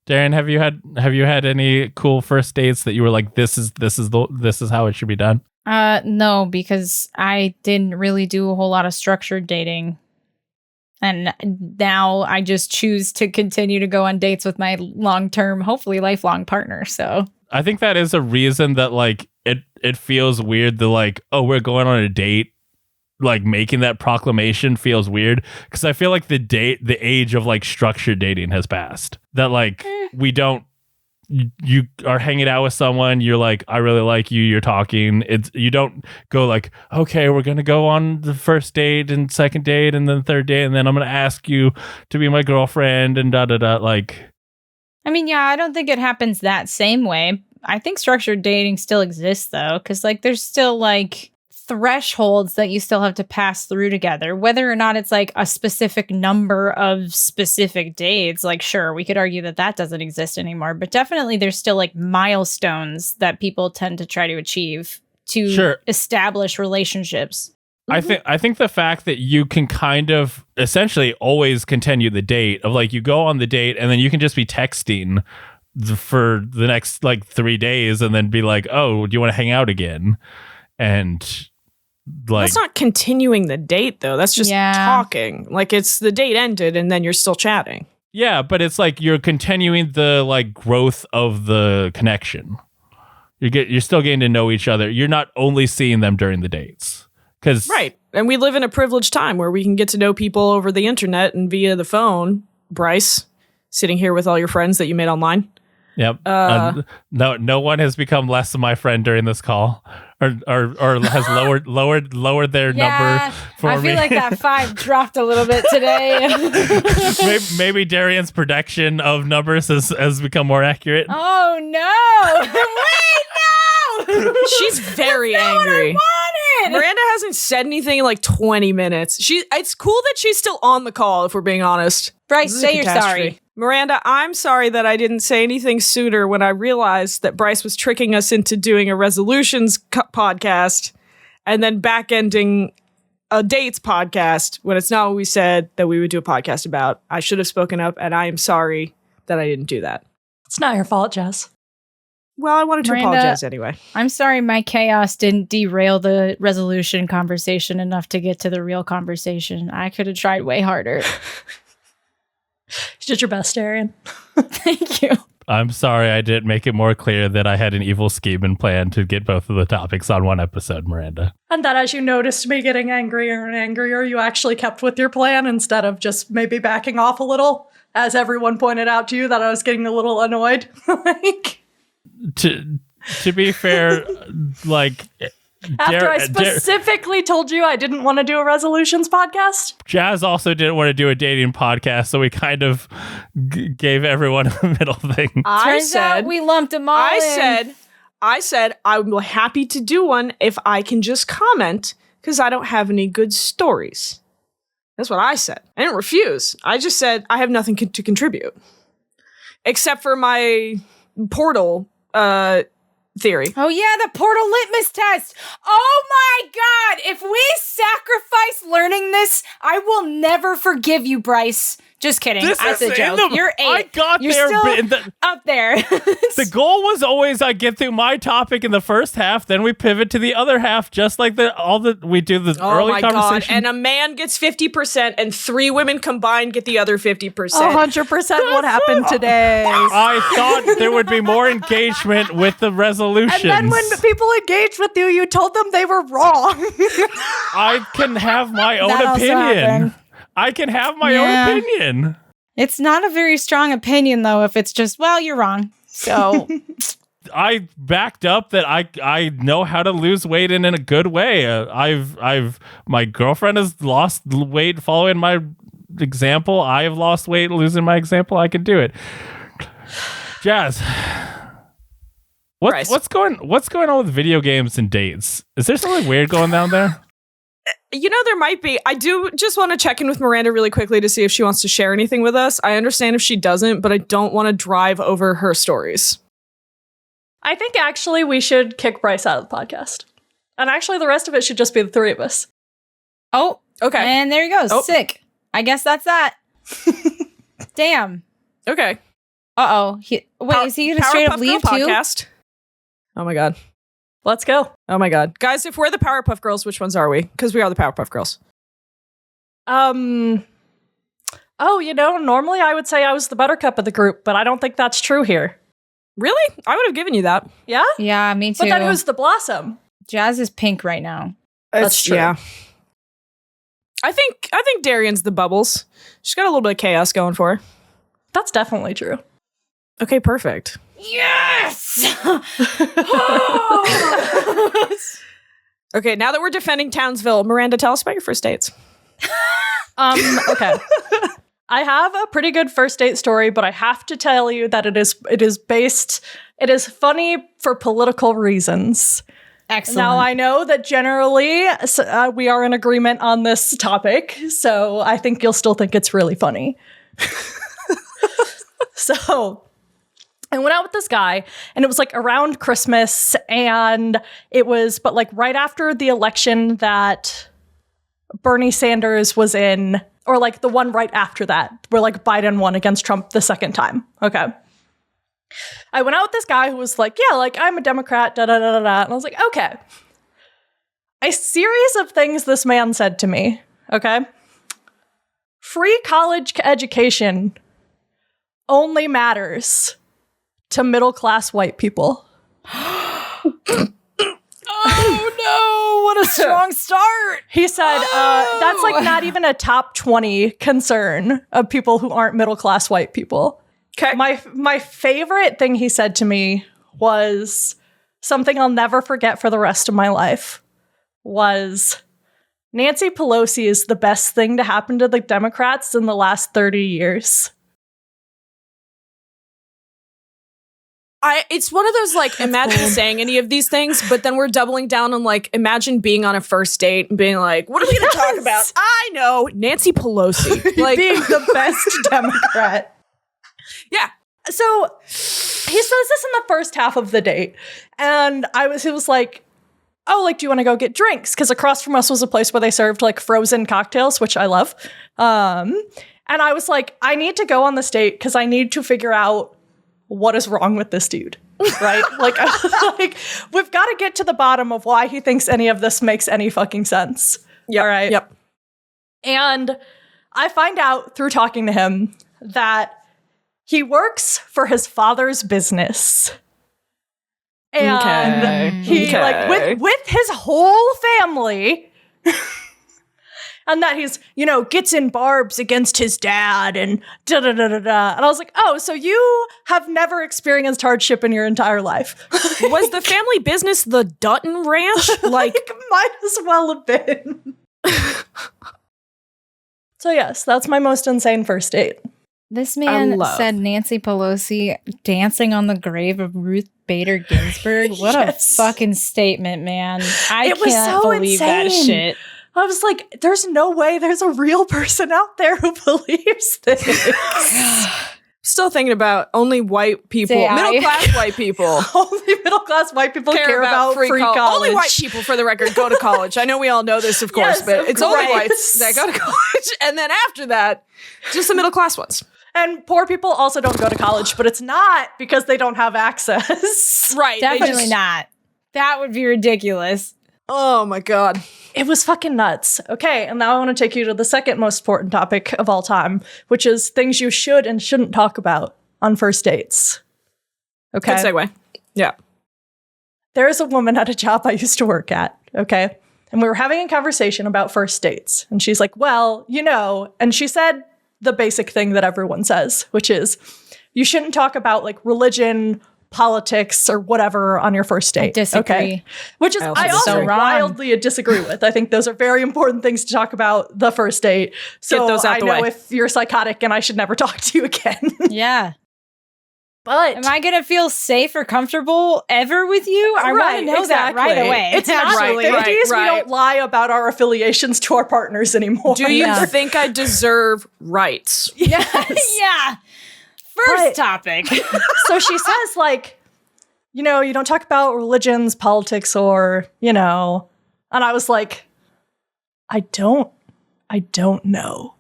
Darrian, have you had any cool first dates that you were like, this is how it should be done? No, because I didn't really do a whole lot of structured dating. And now I just choose to continue to go on dates with my long-term, hopefully lifelong partner. So I think that is a reason that like it feels weird that like, oh, we're going on a date. Like making that proclamation feels weird because I feel like the age of like structured dating has passed. That like we don't. You are hanging out with someone, you're like, I really like you, you're talking. You don't go like, okay, we're gonna go on the first date and second date and then third date and then I'm gonna ask you to be my girlfriend and da da da. Like, I mean, yeah, I don't think it happens that same way. I think structured dating still exists though, because like there's still like thresholds that you still have to pass through together, whether or not it's like a specific number of specific dates. Like, sure, we could argue that that doesn't exist anymore, but definitely there's still like milestones that people tend to try to achieve to establish relationships. I think the fact that you can kind of essentially always continue the date of like you go on the date and then you can just be texting for the next like 3 days and then be like, oh, do you want to hang out again? And like, that's not continuing the date though. That's just talking. Like it's the date ended and then you're still chatting. Yeah, but it's like you're continuing the like growth of the connection. You're still getting to know each other. You're not only seeing them during the dates. Right. And we live in a privileged time where we can get to know people over the internet and via the phone. Bryce, sitting here with all your friends that you made online. Yep. No one has become less of my friend during this call, or has lowered their number for me. I feel like that 5 dropped a little bit today. maybe Darrian's prediction of numbers has become more accurate. Oh no! Wait, no! She's very angry. Miranda hasn't said anything in like 20 minutes. It's cool that she's still on the call, if we're being honest. Bryce, say you're sorry. Miranda, I'm sorry that I didn't say anything sooner when I realized that Bryce was tricking us into doing a resolutions podcast and then back-ending a dates podcast when it's not what we said that we would do a podcast about. I should have spoken up, and I am sorry that I didn't do that. It's not your fault, Jess. Well, I wanted to Miranda, apologize anyway. I'm sorry my chaos didn't derail the resolution conversation enough to get to the real conversation. I could have tried way harder. You did your best, Darrian. Thank you. I'm sorry I didn't make it more clear that I had an evil scheme and plan to get both of the topics on one episode, Miranda. And that as you noticed me getting angrier and angrier, you actually kept with your plan instead of just maybe backing off a little, as everyone pointed out to you that I was getting a little annoyed. Like, to be fair, like... After I specifically told you I didn't want to do a resolutions podcast. Jazz also didn't want to do a dating podcast, so we kind of gave everyone a middle thing. Turns out we lumped them all in. I said I'm happy to do one if I can just comment because I don't have any good stories. That's what I said. I didn't refuse. I just said I have nothing to contribute. Except for my portal theory. Oh yeah, the portal litmus test. Oh my god, if we sacrifice learning this, I will never forgive you, Bryce. Just kidding. That's a joke. You're 8. I got You're there. Still up there. The goal was always I get through my topic in the first half, then we pivot to the other half, just like we do the early conversation. God. And a man gets 50%, and 3 women combined get the other 50%. 100% what happened today. I thought there would be more engagement with the resolutions. And then when people engaged with you, you told them they were wrong. I can have my own opinion. I can have my own opinion. It's not a very strong opinion, though, if it's just, well, you're wrong. So I backed up that I know how to lose weight in a good way. My girlfriend has lost weight following my example. I have lost weight losing my example. I can do it. Jazz, what's going on with video games and dates? Is there something weird going down there? You know, there might be. I do just want to check in with Miranda really quickly to see if she wants to share anything with us. I understand if she doesn't, but I don't want to drive over her stories. I think actually we should kick Bryce out of the podcast. And actually the rest of it should just be the 3 of us. Oh, okay. And there he goes. Oh. Sick. I guess that's that. Damn. Okay. Uh-oh. Is he going to straight up leave too? Podcast. Oh my God. Let's go. Oh my God. Guys, if we're the Powerpuff Girls, which ones are we? Because we are the Powerpuff Girls. Oh, normally I would say I was the buttercup of the group, but I don't think that's true here. Really? I would have given you that. Yeah? Yeah, me too. But then who's the blossom? Jazz is pink right now. That's true. Yeah. I think Darrian's the bubbles. She's got a little bit of chaos going for her. That's definitely true. Okay, perfect. Yes! Okay, now that we're defending Townsville, Miranda, tell us about your first dates. Okay. I have a pretty good first date story, but I have to tell you that it is funny for political reasons. Excellent. Now, I know that generally we are in agreement on this topic, so I think you'll still think it's really funny. So I went out with this guy, and it was like around Christmas, and it was, but like right after the election that Bernie Sanders was in, or like the one right after that, where like Biden won against Trump the second time. Okay. I went out with this guy who was like, yeah, like I'm a Democrat, da da da da da. And I was like, okay. A series of things this man said to me, okay? Free college education only matters to middle-class white people. Oh no, what a strong start. He said, that's like not even a top 20 concern of people who aren't middle-class white people. Okay. My favorite thing he said to me was something I'll never forget for the rest of my life was Nancy Pelosi is the best thing to happen to the Democrats in the last 30 years. It's one of those, like, imagine saying any of these things, but then we're doubling down on, like, imagine being on a first date and being like, what are we going to talk about? I know, Nancy Pelosi. Like, being the best Democrat. Yeah. So he says this in the first half of the date. And he was like, oh, like, do you want to go get drinks? Because across from us was a place where they served like frozen cocktails, which I love. And I was like, I need to go on this date because I need to figure out what is wrong with this dude. Right? Like, I was like, we've got to get to the bottom of why he thinks any of this makes any fucking sense. Yep. All right. Yep. And I find out through talking to him that he works for his father's business. And he like with his whole family. And that he's, gets in barbs against his dad and da da da da da. And I was like, oh, so you have never experienced hardship in your entire life. Was the family business the Dutton Ranch? Like, might as well have been. So yes, that's my most insane first date. This man said Nancy Pelosi dancing on the grave of Ruth Bader Ginsburg. What a fucking statement, man. I can't believe that shit. I was like, there's no way there's a real person out there who believes this. Still thinking about only white people, middle-class white people. Only middle-class white people care about free college. Only white people, for the record, go to college. I know we all know this, of course, but it's only whites that go to college. And then after that, just the middle-class ones. And poor people also don't go to college, but it's not because they don't have access. Right. Definitely not. That would be ridiculous. Oh my God. It was fucking nuts. Okay, and now I want to take you to the second most important topic of all time, which is things you should and shouldn't talk about on first dates. Okay. Good segue. Yeah. There is a woman at a job I used to work at, okay? And we were having a conversation about first dates. And she's like, well, and she said the basic thing that everyone says, which is you shouldn't talk about like religion, politics, or whatever on your first date. I disagree. Okay? Which is I also wildly disagree with. I think those are very important things to talk about the first date. So get those out the way. I know if you're psychotic and I should never talk to you again. Yeah. But am I going to feel safe or comfortable ever with you? I want to know that right away. It's not right. We don't lie about our affiliations to our partners anymore. Do you think I deserve rights? Yes. Yeah. First topic. So she says, like, you don't talk about religions, politics, or, and I was like, I don't know.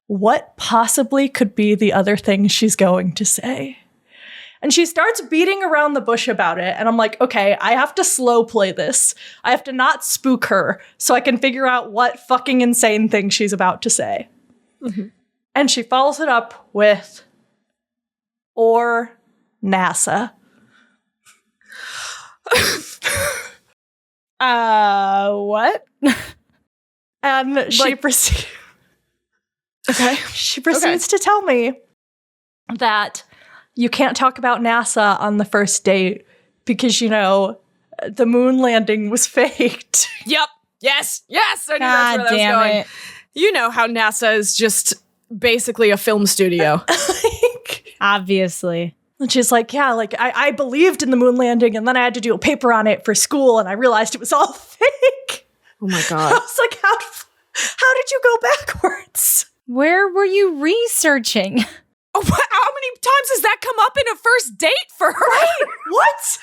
What possibly could be the other thing she's going to say? And she starts beating around the bush about it. And I'm like, okay, I have to slow play this. I have to not spook her so I can figure out what fucking insane thing she's about to say. Mm-hmm. And she follows it up with, or NASA. What? And she proceeds. Okay. She proceeds to tell me that you can't talk about NASA on the first date because, the moon landing was faked. Yep. Yes. I knew that's where that was going. It. You know how NASA is just basically a film studio. Obviously. And she's like, yeah, like I believed in the moon landing, and then I had to do a paper on it for school, and I realized it was all fake. Oh my I God. was like, how did you go backwards? Where were you researching? Oh, how many times has that come up in a first date for her? Right? What?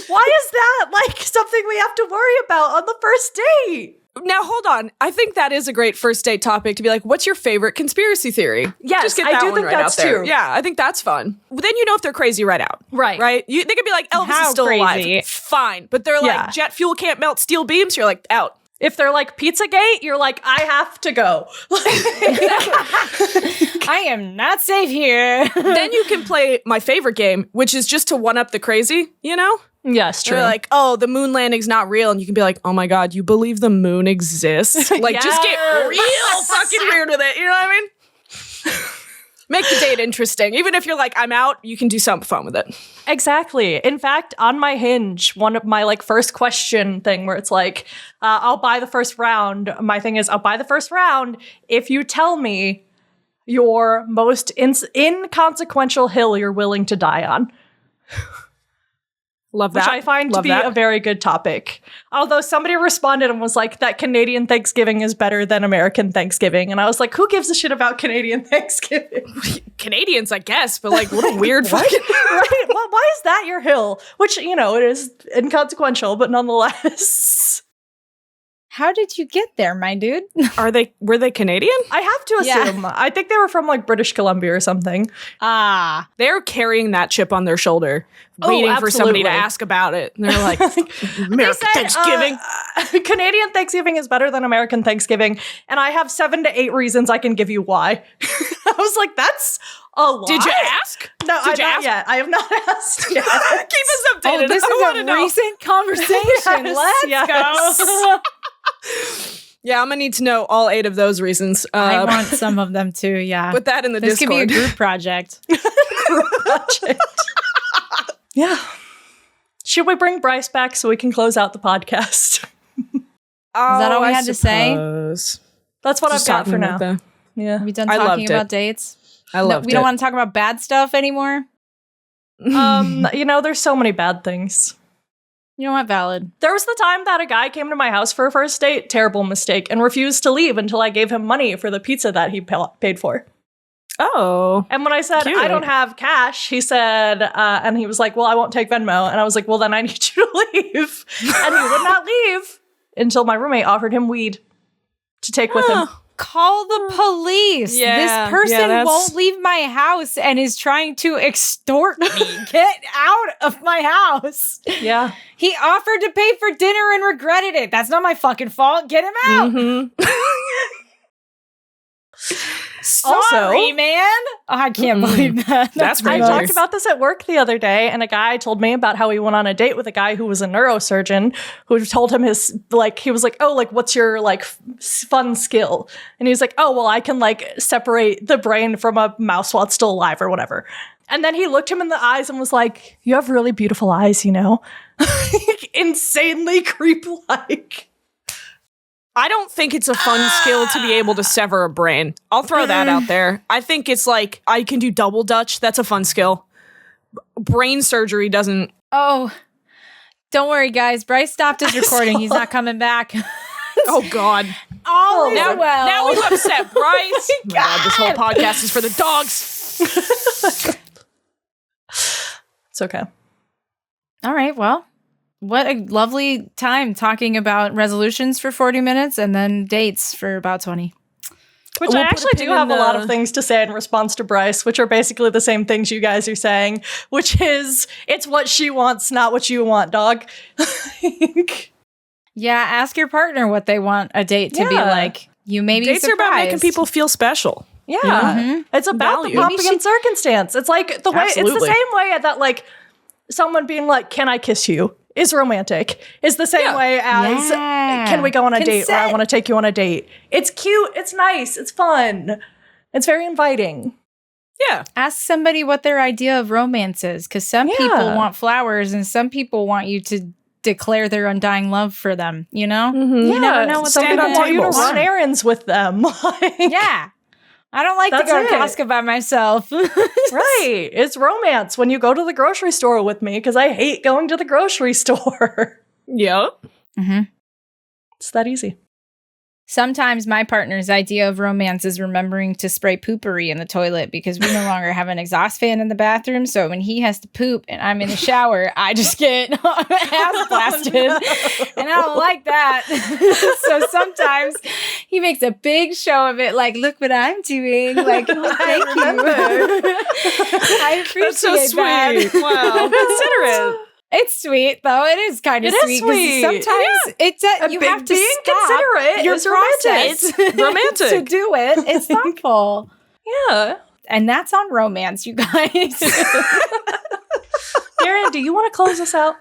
Why is that like something we have to worry about on the first date? Now, hold on. I think that is a great first date topic to be like, what's your favorite conspiracy theory? Yes, Just get I that do one think right that's out there. true. Yeah, I think that's fun. Then you know if they're crazy right out. Right. Right? They could be like, Elvis How is still crazy? alive. Fine. But they're Yeah. like, jet fuel can't melt steel beams. You're like, out. If they're like Pizzagate, you're like, I have to go. I am not safe here. Then you can play my favorite game, which is just to one-up the crazy, you know? Yes, true. They're like, oh, the moon landing's not real. And you can be like, oh my God, you believe the moon exists? Like, just get Yes. real fucking weird with it. You know what I mean? Make the date interesting. Even if you're like, I'm out, you can do something fun with it. Exactly. In fact, on my Hinge, one of my like first question thing where it's like, I'll buy the first round. My thing is, I'll buy the first round if you tell me your most inconsequential hill you're willing to die on. Love Which that. I find Love to be that. a very good topic. Although somebody responded and was like, that Canadian Thanksgiving is better than American Thanksgiving. And I was like, who gives a shit about Canadian Thanksgiving? Canadians, I guess, but like, what a weird fucking. Right? Well, why is that your hill? Which, you know, it is inconsequential, but nonetheless. How did you get there, my dude? Were they Canadian? I have to Yeah. assume. I think they were from like British Columbia or something. Ah. They're carrying that chip on their shoulder, waiting for somebody to absolutely. ask about it. And they're like, American They said, Thanksgiving. Canadian Thanksgiving is better than American Thanksgiving. And I have 7 to 8 reasons I can give you why. I was like, that's a lot. Did you ask? No, Did you not ask? yet. I have not asked yet. Keep us updated. Oh, this I wanna is a know. recent conversation. Yes, Let's yes. go. Yeah, I'm gonna need to know all 8 of those reasons. I want some of them too, yeah. Put that in the This could be a Discord. group project. Yeah. Should we bring Bryce back so we can close out the podcast? Is that all we had to say? That's what I've got for now. Yeah. Are we done I talking loved about it. dates? I loved we don't it. want to talk about bad stuff anymore? You know, there's so many bad things. You know what? Valid. There was the time that a guy came to my house for a first date, terrible mistake, and refused to leave until I gave him money for the pizza that he paid for. Oh. And when I said, Cute. I don't have cash, he said, and he was like, well, I won't take Venmo. And I was like, well, then I need you to leave. And he would not leave until my roommate offered him weed to take with him. Call the police. Yeah, This person that's- won't leave my house and is trying to extort me. Get out of my house. Yeah. He offered to pay for dinner and regretted it. That's not my fucking fault. Get him out. Sorry, man. Oh, I can't believe that. That's I crazy. talked about this at work the other day, and a guy told me about how he went on a date with a guy who was a neurosurgeon who told him his, like, he was like, oh, like, what's your, like, fun skill? And he's like, oh, well, I can, like, separate the brain from a mouse while it's still alive or whatever. And then he looked him in the eyes and was like, you have really beautiful eyes, you know? Insanely creep-like. I don't think it's a fun skill to be able to sever a brain. I'll throw that out there. I think it's like, I can do double Dutch. That's a fun skill. Brain surgery doesn't. Oh, don't worry, guys. Bryce stopped his recording. He's not coming back. Oh, God. All is Now, well. now we've upset Bryce. Oh my God, this whole podcast is for the dogs. It's okay. All right. Well, what a lovely time talking about resolutions for 40 minutes and then dates for about 20. Which We'll I put a actually pin do in have a lot the- of things to say in response to Bryce, which are basically the same things you guys are saying, which is it's what she wants, not what you want, dog. Yeah, ask your partner what they want a date to be Yeah. like. You may be Dates are about making surprised. people feel special. Yeah. Mhm. It's about Value. the pomp and circumstance. It's like the way it's Absolutely. the same way that like someone being like, "Can I kiss you?" is romantic. Is the same Yeah. way as Yeah. "Can we go on a date?" or "I Consent. want to take you on a date." It's cute, it's nice, it's fun. It's very inviting. Yeah. Ask somebody what their idea of romance is, because some people Yeah. want flowers and some people want you to declare their undying love for them, you know? Mm-hmm. You never know what some they're people gonna want you to tables. run errands with them. Like, Yeah. I don't like to That's go it. to Costco by myself. right. It's romance when you go to the grocery store with me because I hate going to the grocery store. Yep. Mm-hmm. It's that easy. Sometimes my partner's idea of romance is remembering to spray poopery in the toilet because we no longer have an exhaust fan in the bathroom. So when he has to poop and I'm in the shower, I just get ass blasted. And I don't like that. So sometimes he makes a big show of it. Like, look what I'm doing. Like, thank you. I appreciate That's so sweet. that. Wow. Considerate. It's sweet, though. It is kind of It is sweet. 'Cause sweet. Sometimes it's you have to being stop considerate your is romantic. process It's romantic. to do it. It's thoughtful. Yeah. And that's on romance, you guys. Darrian, do you want to close us out?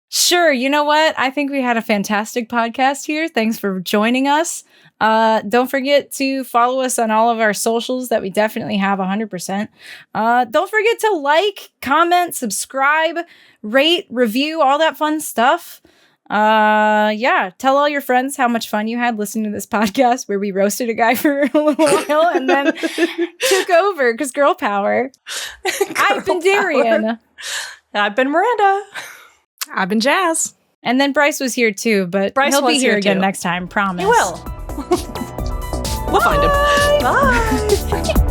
Sure. You know what? I think we had a fantastic podcast here. Thanks for joining us. Don't forget to follow us on all of our socials that we definitely have 100%. Don't forget to like, comment, subscribe, rate, review, all that fun stuff. Yeah, tell all your friends how much fun you had listening to this podcast where we roasted a guy for a little while and then took over because girl power. I've been Darrian. I've been Miranda. I've been Jazz. And then Bryce was here too, but Bryce he'll be was here here again too. next time, promise. You will. We'll find him. Bye.